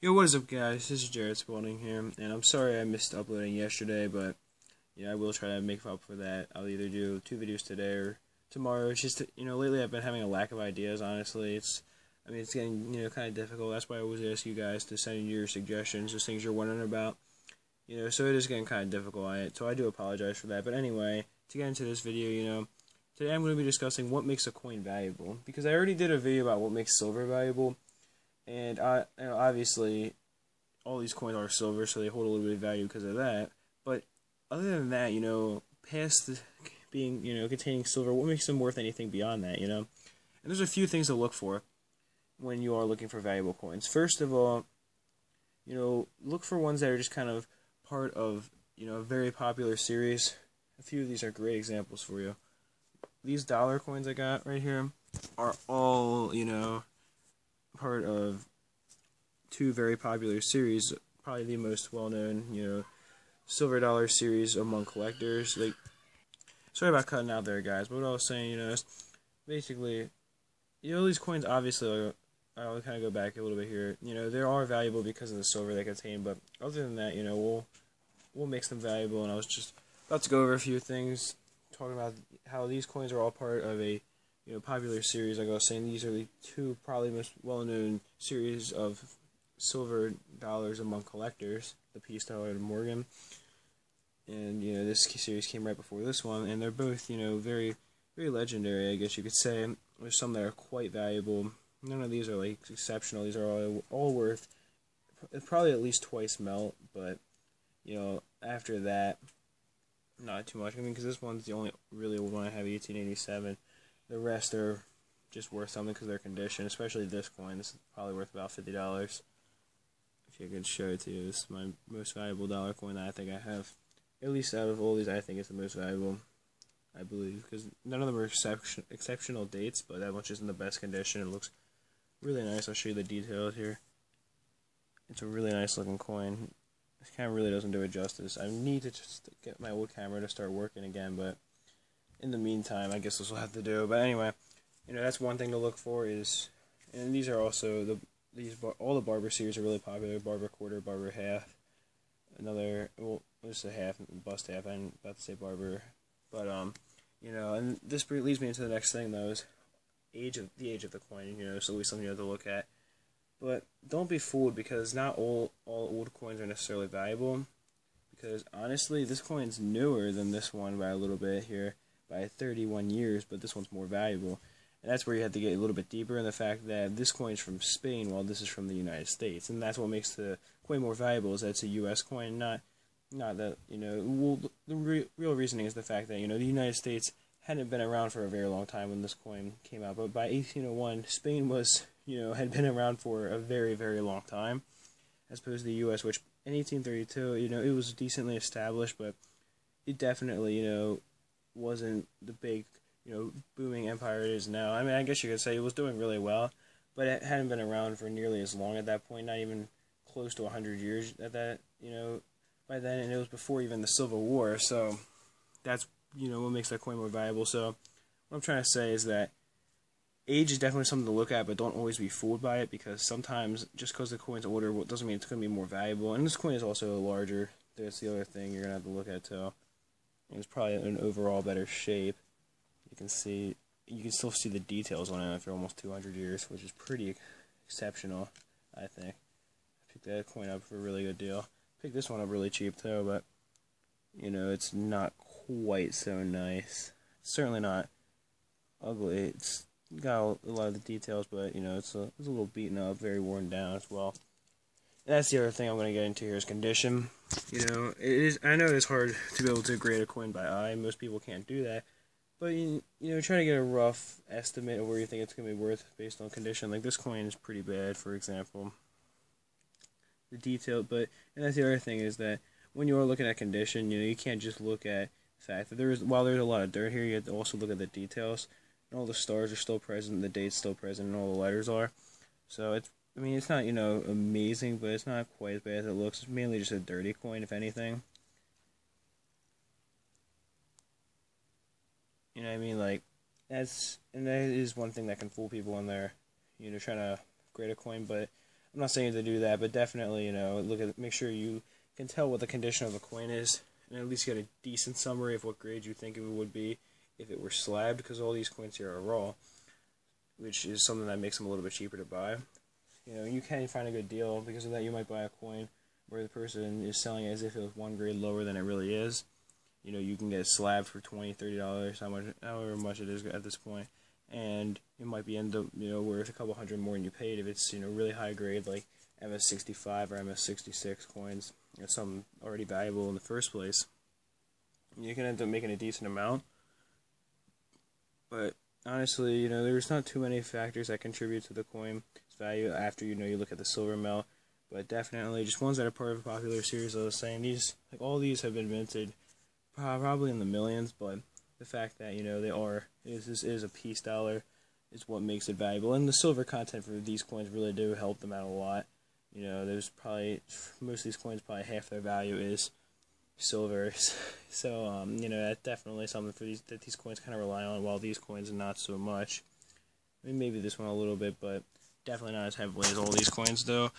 Yo, what is up, guys? This is Jared Spalding here, and I'm sorry I missed uploading yesterday, but yeah, I will try to make up for that. I'll either do 2 videos today or tomorrow. It's just, lately I've been having a lack of ideas, honestly. It's getting, kind of difficult. That's why I always ask you guys to send in your suggestions, just things you're wondering about. So it is getting kind of difficult, so I do apologize for that. But anyway, to get into this video, today I'm going to be discussing what makes a coin valuable, because I already did a video about what makes silver valuable. And obviously, all these coins are silver, so they hold a little bit of value because of that. But other than that, past being, containing silver, what makes them worth anything beyond that, And there's a few things to look for when you are looking for valuable coins. First of all, look for ones that are just kind of part of, a very popular series. A few of these are great examples for you. These dollar coins I got right here are all, part of two very popular series, probably the most well-known, silver dollar series among collectors. Sorry about cutting out there, guys, but what I was saying, is basically, these coins, obviously, I'll kind of go back a little bit here, they are valuable because of the silver they contain, but other than that, we'll make them valuable, and I was just about to go over a few things, talking about how these coins are all part of a popular series. Like I was saying, these are the two probably most well-known series of silver dollars among collectors, the Peace Dollar and Morgan. And, this series came right before this one, and they're both, very, very legendary, I guess you could say. There's some that are quite valuable. None of these are, exceptional. These are all worth probably at least twice melt, but, after that, not too much. Because this one's the only really old one I have, 1887. The rest are just worth something because they're conditioned, especially this coin. This is probably worth about $50. If I could show it to you, this is my most valuable dollar coin that I think I have. At least out of all these, I think it's the most valuable, I believe. Because none of them are exceptional dates, but that one's just in the best condition. It looks really nice. I'll show you the details here. It's a really nice looking coin. This camera really doesn't do it justice. I need to just get my old camera to start working again, but in the meantime, I guess this will have to do. But anyway, that's one thing to look for is, and these are also all the Barber series are really popular. Barber quarter, Barber half, just a half, bust half. I'm about to say Barber, but and this leads me into the next thing though, is the age of the coin. It's always something you have to look at. But don't be fooled, because not all old coins are necessarily valuable. Because honestly, this coin's newer than this one by a little bit here, by 31 years, but this one's more valuable. And that's where you have to get a little bit deeper in the fact that this coin's from Spain while this is from the United States. And that's what makes the coin more valuable, is that it's a U.S. coin, not that, the real reasoning is the fact that, the United States hadn't been around for a very long time when this coin came out. But by 1801, Spain was, had been around for a very, very long time, as opposed to the U.S., which in 1832, it was decently established, but it definitely, wasn't the big, booming empire it is now. I guess you could say it was doing really well, but it hadn't been around for nearly as long at that point, not even close to 100 years at that, by then, and it was before even the Civil War, so that's, what makes that coin more valuable. So what I'm trying to say is that age is definitely something to look at, but don't always be fooled by it, because sometimes just because the coin's older doesn't mean it's going to be more valuable. And this coin is also larger. That's the other thing you're going to have to look at too. It's probably in overall better shape. You can still see the details on it after almost 200 years, which is pretty exceptional, I think. I picked that coin up for a really good deal. Picked this one up really cheap too, but it's not quite so nice. It's certainly not ugly. It's got a lot of the details, but it's a little beaten up, very worn down as well. And that's the other thing I'm going to get into here, is condition. It is. I know it's hard to be able to grade a coin by eye. Most people can't do that. But try to get a rough estimate of where you think it's going to be worth based on condition. Like this coin is pretty bad, for example. The detail, and that's the other thing, is that when you are looking at condition, you can't just look at the fact that while there's a lot of dirt here, you have to also look at the details. And all the stars are still present, the date's still present, and all the letters are. So it's not, amazing, but it's not quite as bad as it looks. It's mainly just a dirty coin, if anything. You know what I mean? That is one thing that can fool people when they're, trying to grade a coin. But I'm not saying to do that, but definitely, make sure you can tell what the condition of the coin is, and at least get a decent summary of what grade you think it would be if it were slabbed, because all these coins here are raw, which is something that makes them a little bit cheaper to buy. You can find a good deal. Because of that, you might buy a coin where the person is selling it as if it was one grade lower than it really is. You can get it slabbed for $20, $30, however much it is at this point, and it might be end up, worth a couple hundred more than you paid if it's, really high grade, like MS65 or MS66 coins, something already valuable in the first place. You can end up making a decent amount, but honestly, there's not too many factors that contribute to the coin's value after, you look at the silver melt, but definitely just ones that are part of a popular series. I was saying, all these have been minted probably in the millions, but the fact that, this is a piece dollar is what makes it valuable, and the silver content for these coins really do help them out a lot. There's probably, most of these coins, probably half their value is silver, so, that's definitely something that these coins kind of rely on, while these coins not so much. I mean, maybe this one a little bit, but definitely not as heavily as all these coins, though.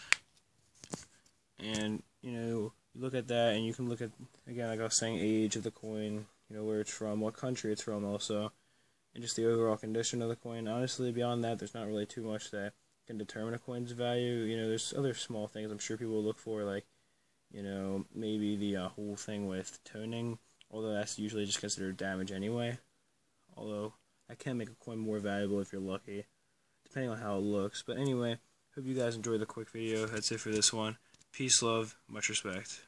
And, you look at that, and you can look at, again, like I was saying, age of the coin, where it's from, what country it's from also, and just the overall condition of the coin. Honestly, beyond that, there's not really too much that can determine a coin's value. There's other small things I'm sure people will look for, like, maybe the whole thing with toning, although that's usually just considered damage anyway. Although, that can make a coin more valuable if you're lucky, depending on how it looks. But anyway, hope you guys enjoyed the quick video. That's it for this one. Peace, love, much respect.